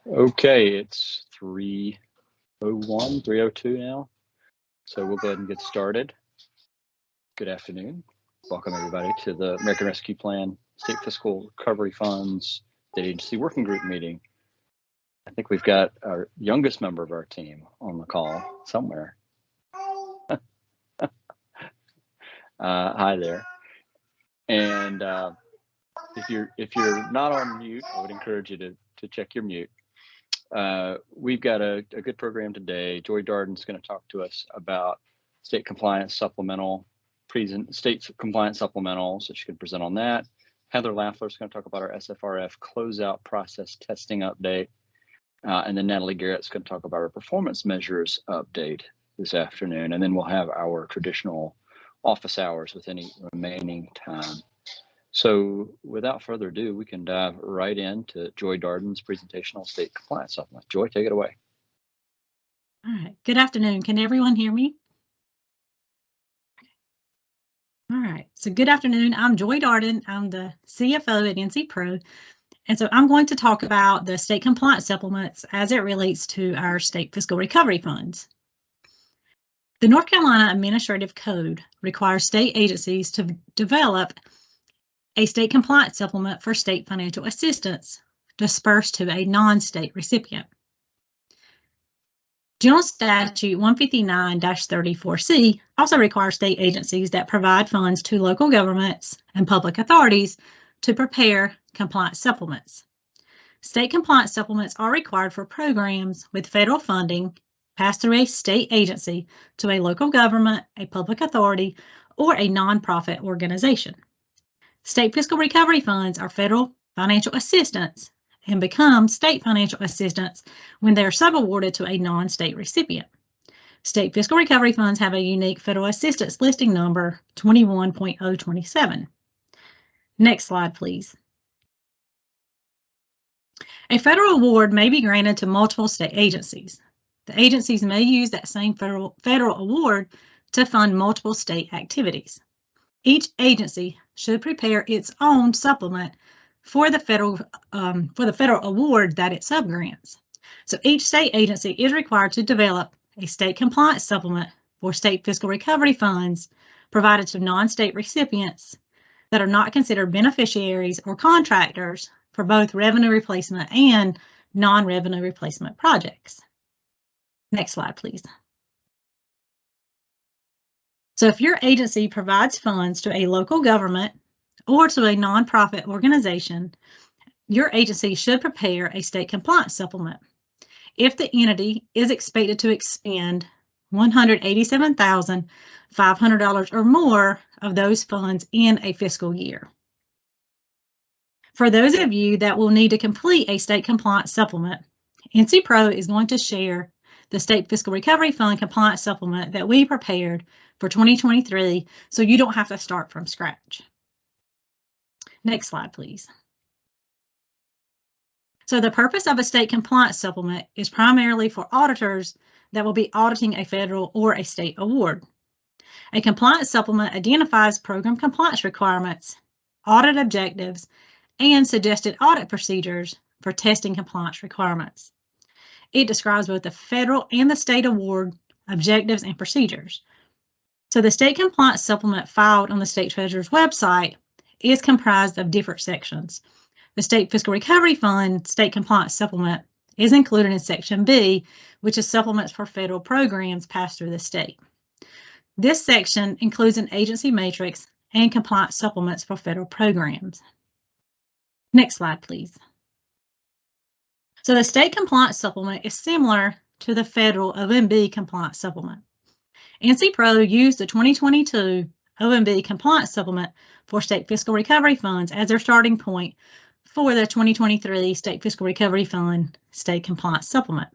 Okay, it's 3:01, 3:02 now. So we'll go ahead and get started. Good afternoon. Welcome everybody to the American Rescue Plan State Fiscal Recovery Funds State Agency Working Group meeting. I think we've got our youngest member of our team on the call somewhere. Hi there. And if you're not on mute, I would encourage you to check your mute. We've got a good program today. Joy Darden's going to talk to us about state compliance supplemental, state compliance supplemental, so she can present on that. Heather Laffler's going to talk about our SFRF closeout process testing update. And then Natalie Garrett's going to talk about our performance measures update this afternoon. And then we'll have our traditional office hours with any remaining time. So without further ado, we can dive right into Joy Darden's presentation on state compliance supplement. Joy, take it away. All right. Good afternoon. Can everyone hear me? All right. So good afternoon. I'm Joy Darden. I'm the CFO at NCPRO. And so I'm going to talk about the state compliance supplements as it relates to our state fiscal recovery funds. The North Carolina Administrative Code requires state agencies to develop a state compliance supplement for state financial assistance dispersed to a non-state recipient. General Statute 159-34C also requires state agencies that provide funds to local governments and public authorities to prepare compliance supplements. State compliance supplements are required for programs with federal funding passed through a state agency to a local government, a public authority, or a nonprofit organization. State fiscal recovery funds are federal financial assistance and become state financial assistance when they are subawarded to a non-state recipient. State fiscal recovery funds have a unique federal assistance listing number 21.027. Next slide, please. A federal award may be granted to multiple state agencies. The agencies may use that same federal award to fund multiple state activities. Each agency should prepare its own supplement for the federal award that it subgrants. So each state agency is required to develop a state compliance supplement for state fiscal recovery funds provided to non-state recipients that are not considered beneficiaries or contractors for both revenue replacement and non-revenue replacement projects. Next slide, please. So if your agency provides funds to a local government or to a nonprofit organization, your agency should prepare a state compliance supplement if the entity is expected to expend $187,500 or more of those funds in a fiscal year. For those of you that will need to complete a state compliance supplement, NCPRO is going to share the State Fiscal Recovery Fund compliance supplement that we prepared for 2023, so you don't have to start from scratch. Next slide, please. So the purpose of a state compliance supplement is primarily for auditors that will be auditing a federal or a state award. A compliance supplement identifies program compliance requirements, audit objectives, and suggested audit procedures for testing compliance requirements. It describes both the federal and the state award objectives and procedures. So the state compliance supplement filed on the state treasurer's website is comprised of different sections. The State Fiscal Recovery Fund state compliance supplement is included in Section B, which is supplements for federal programs passed through the state. This section includes an agency matrix and compliance supplements for federal programs. Next slide, please. So the state compliance supplement is similar to the federal OMB compliance supplement. NCPRO used the 2022 OMB compliance supplement for state fiscal recovery funds as their starting point for the 2023 State Fiscal Recovery Fund state compliance supplement.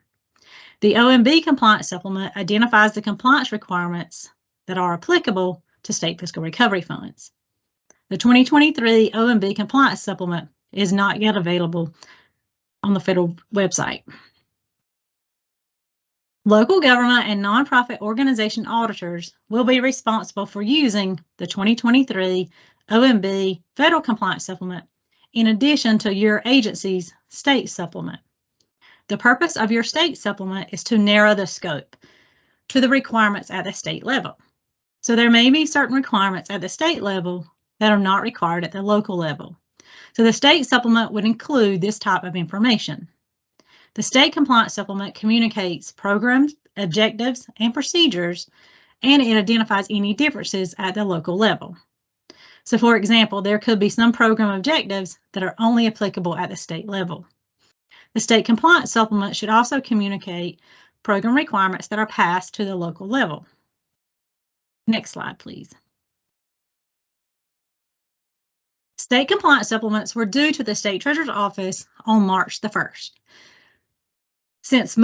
The OMB compliance supplement identifies the compliance requirements that are applicable to state fiscal recovery funds. The 2023 OMB compliance supplement is not yet available on the federal website. Local government and nonprofit organization auditors will be responsible for using the 2023 OMB federal compliance supplement in addition to your agency's state supplement. The purpose of your state supplement is to narrow the scope to the requirements at the state level. So there may be certain requirements at the state level that are not required at the local level. So the state supplement would include this type of information. The state compliance supplement communicates programs, objectives, and procedures, and it identifies any differences at the local level. So for example, there could be some program objectives that are only applicable at the state level. The state compliance supplement should also communicate program requirements that are passed to the local level. Next slide, please. State compliance supplements were due to the State Treasurer's Office on March the 1st. Since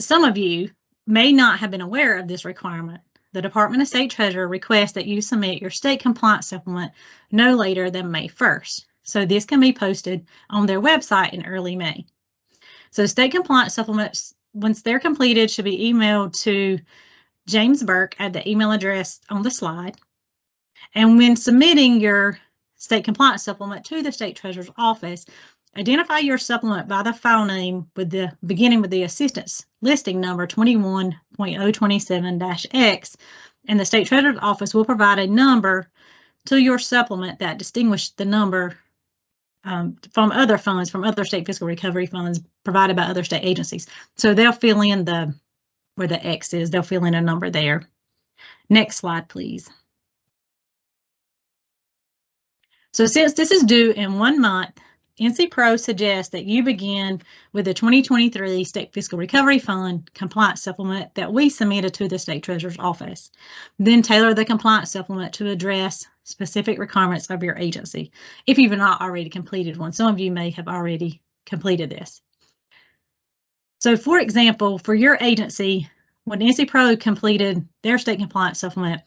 some of you may not have been aware of this requirement, the Department of State Treasurer requests that you submit your state compliance supplement no later than May 1st. So this can be posted on their website in early May. So state compliance supplements, once they're completed, should be emailed to James Burke at the email address on the slide. And when submitting your state compliance supplement to the State Treasurer's Office, identify your supplement by the file name beginning with the assistance listing number 21.027-X, and the State Treasurer's Office will provide a number to your supplement that distinguishes the number from other funds, from other state fiscal recovery funds provided by other state agencies. So they'll fill in where the X is, they'll fill in a number there. Next slide, please. So since this is due in 1 month, NCPRO suggests that you begin with the 2023 State Fiscal Recovery Fund compliance supplement that we submitted to the State Treasurer's Office. Then tailor the compliance supplement to address specific requirements of your agency, if you've not already completed one. Some of you may have already completed this. So for example, for your agency, when NCPRO completed their state compliance supplement,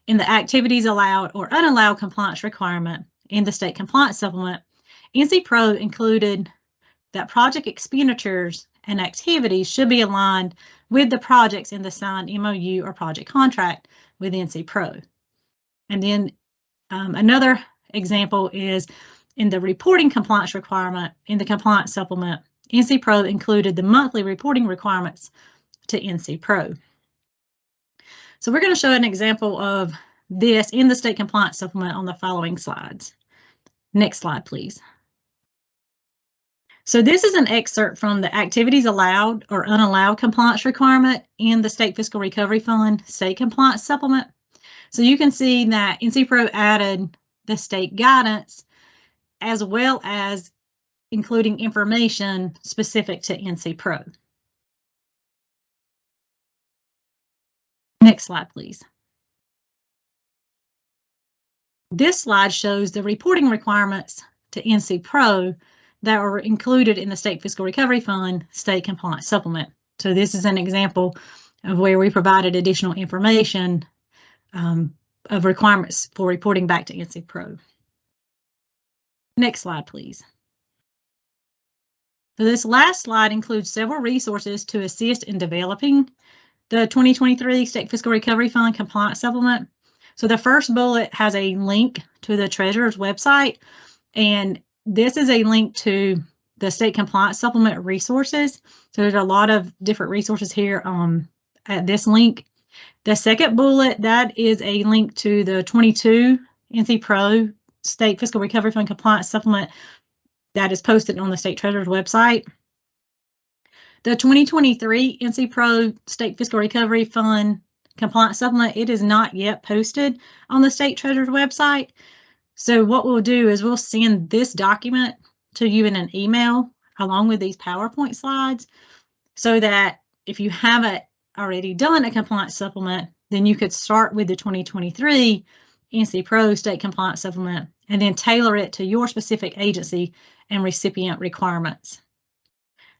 in the activities allowed or unallowed compliance requirement in the state compliance supplement, NCPRO included that project expenditures and activities should be aligned with the projects in the signed MOU or project contract with NCPRO. And then another example is in the reporting compliance requirement in the compliance supplement, NCPRO included the monthly reporting requirements to NCPRO. So we're going to show an example of this in the state compliance supplement on the following slides. Next slide, please. So this is an excerpt from the activities allowed or unallowed compliance requirement in the State Fiscal Recovery Fund state compliance supplement. So you can see that NCPRO added the state guidance as well as including information specific to NCPRO. Next slide, please. This slide shows the reporting requirements to NCPRO that were included in the State Fiscal Recovery Fund State Compliance Supplement. So this is an example of where we provided additional information of requirements for reporting back to NCPRO. Next slide, please. So this last slide includes several resources to assist in developing the 2023 State Fiscal Recovery Fund Compliance Supplement. So the first bullet has a link to the Treasurer's website, and this is a link to the State Compliance Supplement resources. So there's a lot of different resources here at this link. The second bullet, that is a link to the 22 NCPRO State Fiscal Recovery Fund Compliance Supplement that is posted on the State Treasurer's website. The 2023 NCPRO State Fiscal Recovery Fund Compliance Supplement, it is not yet posted on the State Treasurer's website. So what we'll do is we'll send this document to you in an email along with these PowerPoint slides so that if you haven't already done a compliance supplement, then you could start with the 2023 NCPRO State Compliance Supplement and then tailor it to your specific agency and recipient requirements.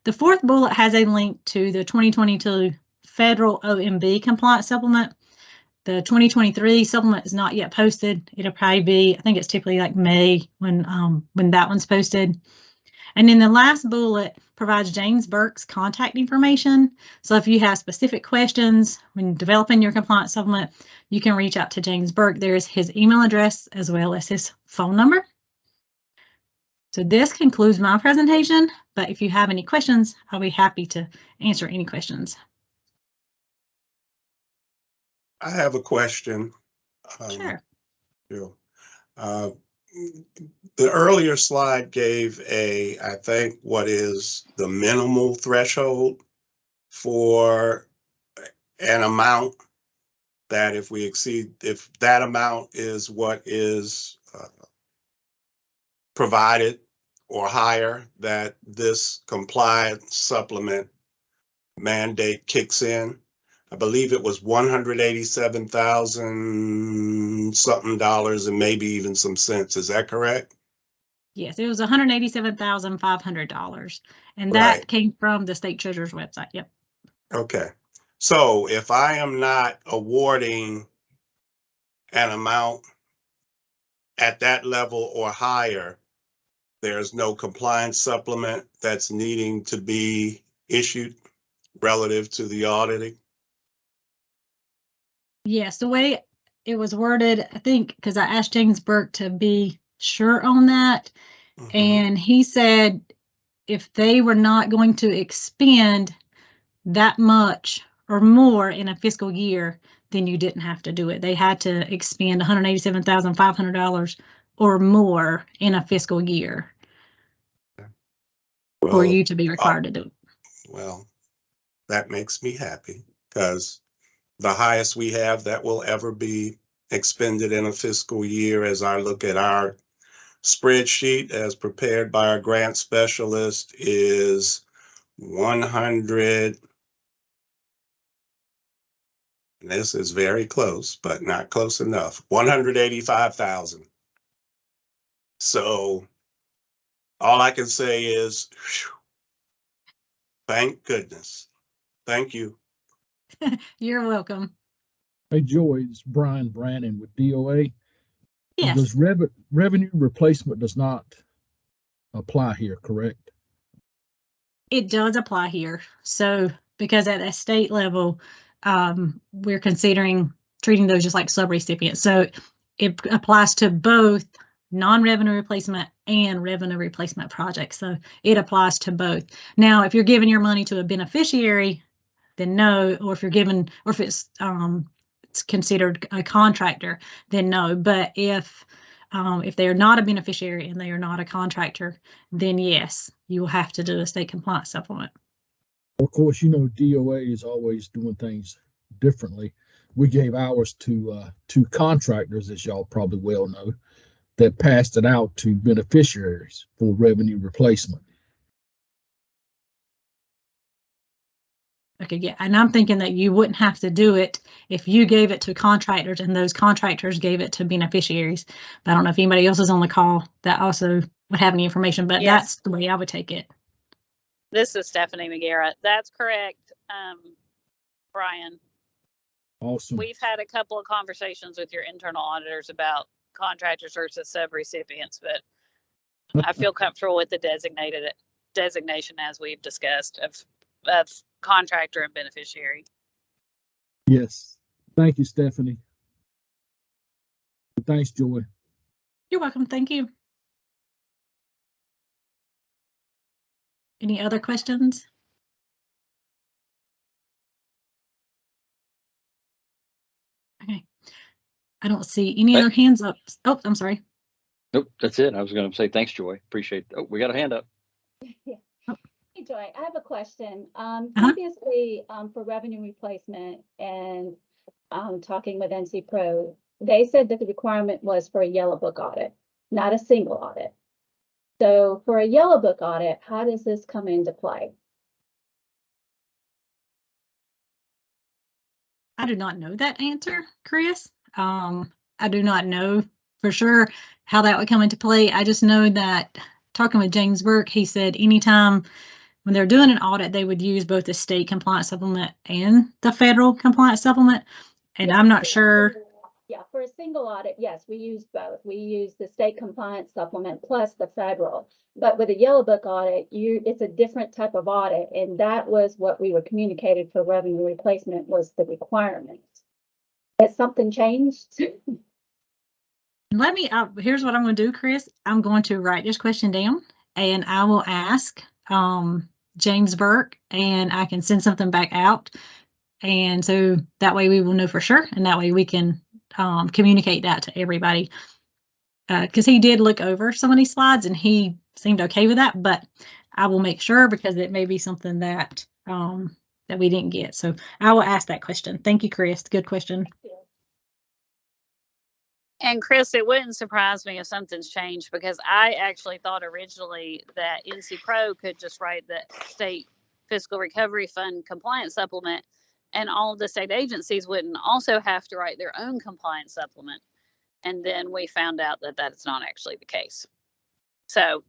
The fourth bullet has a link to the 2022 Federal OMB Compliance Supplement. The 2023 supplement is not yet posted. It'll probably be, I think it's typically like May when that one's posted. And then the last bullet provides James Burke's contact information. So if you have specific questions when developing your compliance supplement, you can reach out to James Burke. There's his email address as well as his phone number. So this concludes my presentation, but if you have any questions, I'll be happy to answer any questions. I have a question. Sure. The earlier slide gave I think, what is the minimal threshold for an amount that if that amount is what is provided or higher, that this compliance supplement mandate kicks in. I believe it was $187,000 something and maybe even some cents. Is that correct? Yes, it was $187,500, and that came from the state treasurer's website. Yep. Okay. So if I am not awarding an amount at that level or higher, there's no compliance supplement that's needing to be issued relative to the auditing? Yes, the way it was worded, I think, because I asked James Burke to be sure on that, and he said if they were not going to expend that much or more in a fiscal year, then you didn't have to do it. They had to expend $187,500 or more in a fiscal year for you to be required to do it. Well, that makes me happy, because the highest we have that will ever be expended in a fiscal year, as I look at our spreadsheet as prepared by our grant specialist, is 100. And this is very close, but not close enough. 185,000. So all I can say is, whew, thank goodness. Thank you. You're welcome. Hey, Joy, it's Brian Brannon with DOA. Yes. Does revenue replacement does not apply here, correct? It does apply here. So because at a state level, we're considering treating those just like subrecipients. So it applies to both non-revenue replacement and revenue replacement projects. So it applies to both. Now, if you're giving your money to a beneficiary, then no, or if you're given, or if it's considered a contractor, then no. But if they are not a beneficiary and they are not a contractor, then yes, you will have to do a state compliance supplement. Of course, you know, DOA is always doing things differently. We gave ours to contractors, as y'all probably well know, that passed it out to beneficiaries for revenue replacement. Okay, yeah, and I'm thinking that you wouldn't have to do it if you gave it to contractors and those contractors gave it to beneficiaries. But I don't know if anybody else is on the call that also would have any information, but Yes. That's the way I would take it. This is Stephanie McGarrett. That's correct, Brian. Awesome. We've had a couple of conversations with your internal auditors about contractors versus subrecipients, but I feel comfortable with the designation as we've discussed of contractor and beneficiary. Yes. Thank you, Stephanie. Thanks, Joy. You're welcome. Thank you. Any other questions? Okay. I don't see any other hands up. Oh, I'm sorry. Nope, that's it. I was going to say thanks, Joy. Appreciate it. Oh, we got a hand up. Yeah. Hey, Joy, I have a question. Previously, for revenue replacement and talking with NCPRO, they said that the requirement was for a yellow book audit, not a single audit. So for a yellow book audit, how does this come into play? I do not know that answer, Chris. I do not know for sure how that would come into play. I just know that talking with James Burke, he said anytime when they're doing an audit, they would use both the state compliance supplement and the federal compliance supplement. And I'm not sure. Yeah, for a single audit, yes, we use both. We use the state compliance supplement plus the federal. But with a yellow book audit, it's a different type of audit. And that was what we were communicated for revenue replacement was the requirement. Has something changed? Let me, here's what I'm going to do, Chris. I'm going to write this question down and I will ask James Burke and I can send something back out. And so that way we will know for sure. And that way we can communicate that to everybody. Because he did look over some of these slides and he seemed okay with that, but I will make sure because it may be something that that we didn't get. So I will ask that question. Thank you, Chris. Good question. And Chris, it wouldn't surprise me if something's changed because I actually thought originally that NCPRO could just write the state fiscal recovery fund compliance supplement and all of the state agencies wouldn't also have to write their own compliance supplement. And then we found out that that's not actually the case. So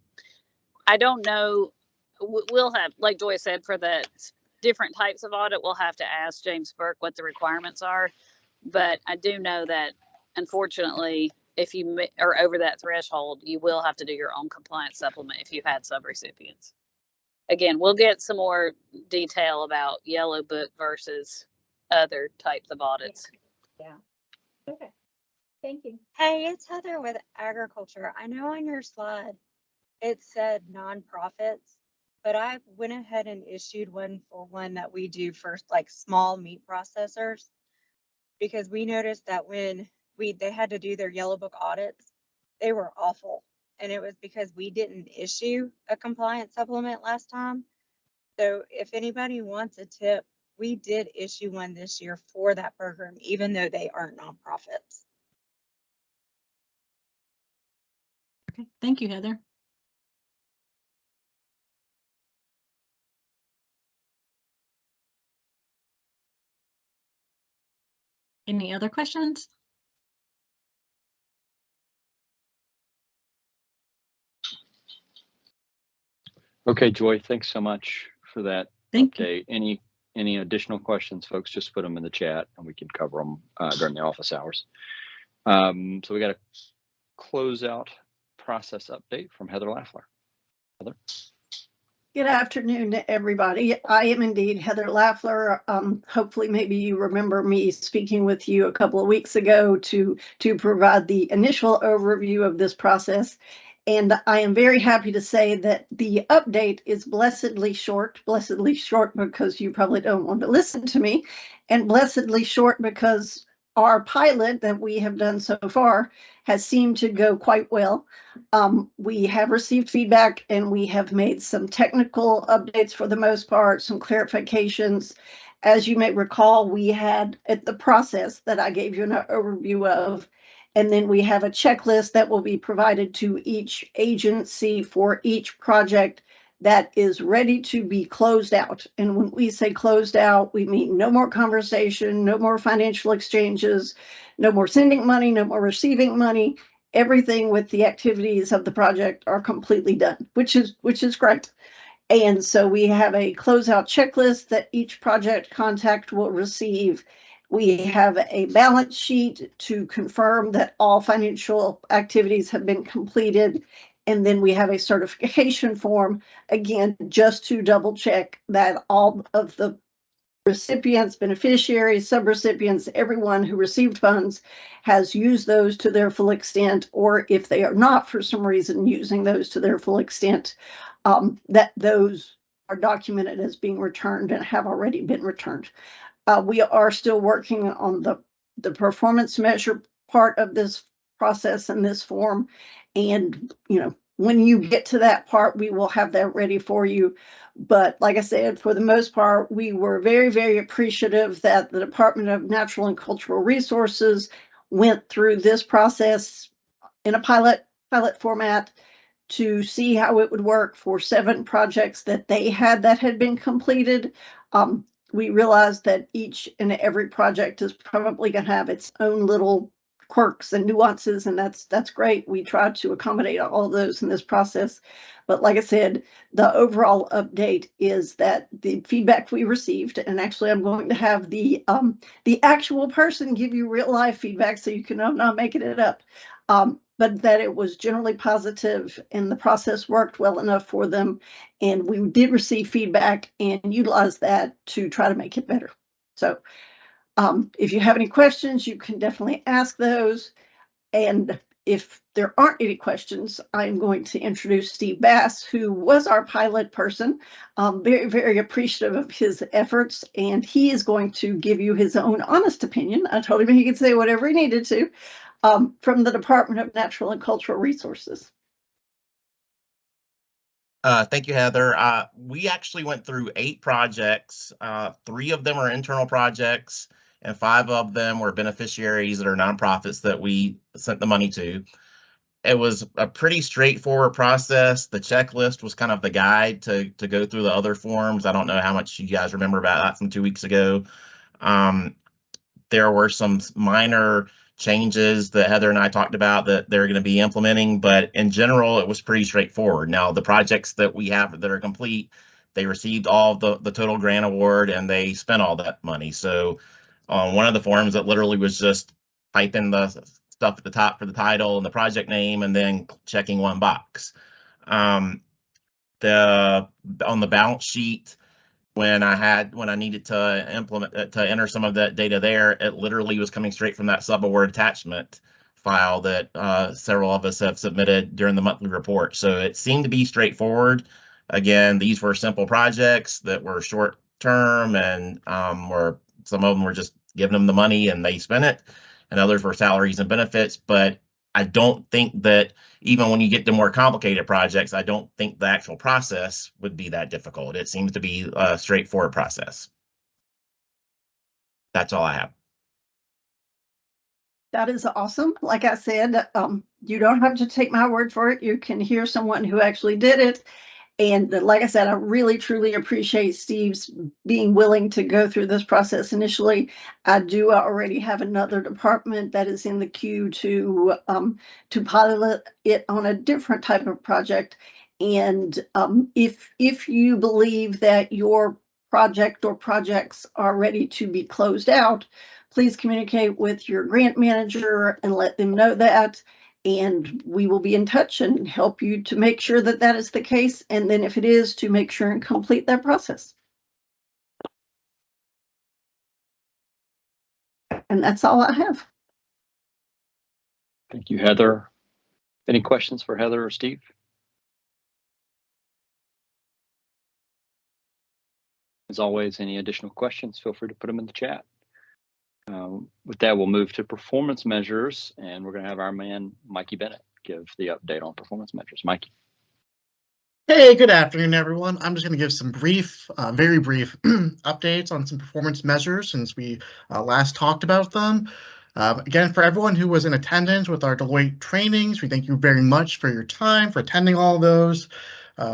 I don't know. We'll have, like Joy said, for the different types of audit, we'll have to ask James Burke what the requirements are. But I do know that unfortunately, if you are over that threshold, you will have to do your own compliance supplement if you've had subrecipients. Again, we'll get some more detail about Yellow Book versus other types of audits. Yeah. Okay. Thank you. Hey, it's Heather with agriculture. I know on your slide it said nonprofits, but I went ahead and issued one for one that we do for like small meat processors because we noticed that when they had to do their Yellow Book audits, they were awful. And it was because we didn't issue a compliance supplement last time. So if anybody wants a tip, we did issue one this year for that program, even though they aren't nonprofits. Okay. Thank you, Heather. Any other questions? Okay, Joy, thanks so much for that Thank you. update. Any additional questions, folks, just put them in the chat and we can cover them during the office hours. So we got a closeout process update from Heather Laffler. Heather. Good afternoon to everybody. I am indeed Heather Laffler. Hopefully, maybe you remember me speaking with you a couple of weeks ago to provide the initial overview of this process. And I am very happy to say that the update is blessedly short because you probably don't want to listen to me, and blessedly short because our pilot that we have done so far has seemed to go quite well. We have received feedback and we have made some technical updates for the most part, some clarifications. As you may recall, we had at the process that I gave you an overview of, and then we have a checklist that will be provided to each agency for each project that is ready to be closed out. And when we say closed out, we mean no more conversation, no more financial exchanges, no more sending money, no more receiving money. Everything with the activities of the project are completely done, which is great. And so we have a closeout checklist that each project contact will receive. We have a balance sheet to confirm that all financial activities have been completed. And then we have a certification form, again, just to double check that all of the recipients, beneficiaries, subrecipients, everyone who received funds has used those to their full extent, or if they are not for some reason using those to their full extent, that those are documented as being returned and have already been returned. We are still working on the performance measure part of this process in this form. And, when you get to that part, we will have that ready for you. But like I said, for the most part, we were very, very appreciative that the Department of Natural and Cultural Resources went through this process in a pilot format to see how it would work for 7 projects that they had that had been completed. We realized that each and every project is probably going to have its own little quirks and nuances, and that's great. We tried to accommodate all of those in this process. But like I said, the overall update is that the feedback we received, and actually I'm going to have the actual person give you real life feedback so you can know I'm not making it up. But that it was generally positive and the process worked well enough for them. And we did receive feedback and utilize that to try to make it better. So if you have any questions, you can definitely ask those. And if there aren't any questions, I'm going to introduce Steve Bass, who was our pilot person. Very, very appreciative of his efforts, and he is going to give you his own honest opinion. I told him he could say whatever he needed to, from the Department of Natural and Cultural Resources. Thank you, Heather. We actually went through 8 projects. 3 of them are internal projects, and 5 of them were beneficiaries that are nonprofits that we sent the money to. It was a pretty straightforward process. The checklist was kind of the guide to go through the other forms. I don't know how much you guys remember about that from 2 weeks ago. There were some minor changes that Heather and I talked about that they're going to be implementing, but in general, it was pretty straightforward. Now, the projects that we have that are complete, they received all the total grant award and they spent all that money. So on one of the forms, that literally was just type in the stuff at the top for the title and the project name and then checking one box. On the balance sheet, when I needed to enter some of that data there, it literally was coming straight from that subaward attachment file that several of us have submitted during the monthly report. So it seemed to be straightforward. Again, these were simple projects that were short term, and some of them were just giving them the money and they spent it, and others were salaries and benefits. But I don't think that even when you get to more complicated projects, I don't think the actual process would be that difficult. It seems to be a straightforward process. That's all I have. That is awesome. Like I said, you don't have to take my word for it. You can hear someone who actually did it. And like I said, I really, truly appreciate Steve's being willing to go through this process initially. I do already have another department that is in the queue to pilot it on a different type of project. And if you believe that your project or projects are ready to be closed out, please communicate with your grant manager and let them know that. And we will be in touch and help you to make sure that that is the case. And then if it is, to make sure and complete that process. And that's all I have. Thank you, Heather. Any questions for Heather or Steve? As always, any additional questions, feel free to put them in the chat. With that, we'll move to performance measures, and we're going to have our man, Mikey Bennett, give the update on performance measures. Mikey. Hey, good afternoon, everyone. I'm just going to give some brief, very brief updates on some performance measures since we last talked about them. Again, for everyone who was in attendance with our Deloitte trainings, we thank you very much for your time, for attending all of those.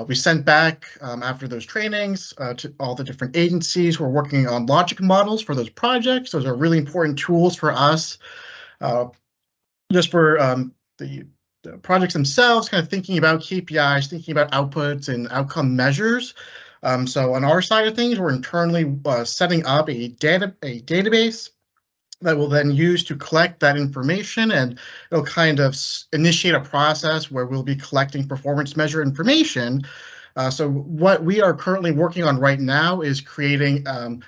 We sent back after those trainings to all the different agencies who are working on logic models for those projects. Those are really important tools for us, just for the projects themselves, kind of thinking about KPIs, thinking about outputs and outcome measures. So on our side of things, we're internally setting up a database that will then use to collect that information, and it'll kind of initiate a process where we'll be collecting performance measure information. So what we are currently working on right now is creating an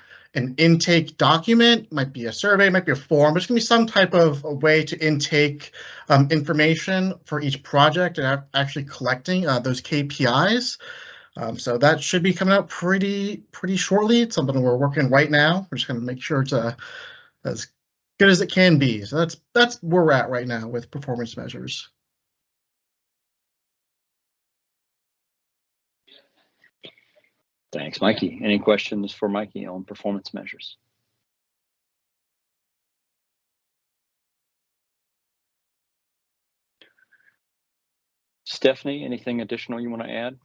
intake document. Might be a survey, might be a form, but it's going to be some type of a way to intake information for each project and actually collecting those KPIs. So that should be coming out pretty shortly. It's something we're working on right now. We're just going to make sure it's as good as it can be. So that's where we're at right now with performance measures. Thanks, Mikey. Any questions for Mikey on performance measures? Stephanie, anything additional you want to add?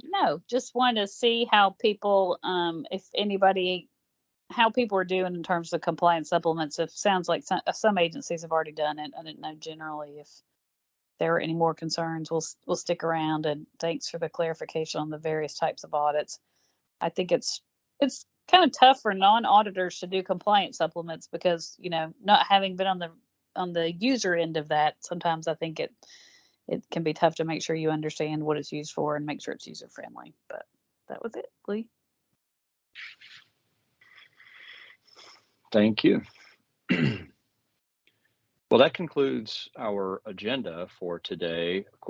No, just wanted to see how people, how people are doing in terms of compliance supplements. It sounds like some agencies have already done it. I didn't know generally if there are any more concerns. We'll stick around, and thanks for the clarification on the various types of audits. I think it's kind of tough for non-auditors to do compliance supplements because, not having been on the user end of that, sometimes I think it can be tough to make sure you understand what it's used for and make sure it's user friendly. But that was it, Lee. Thank you. Well, that concludes our agenda for today.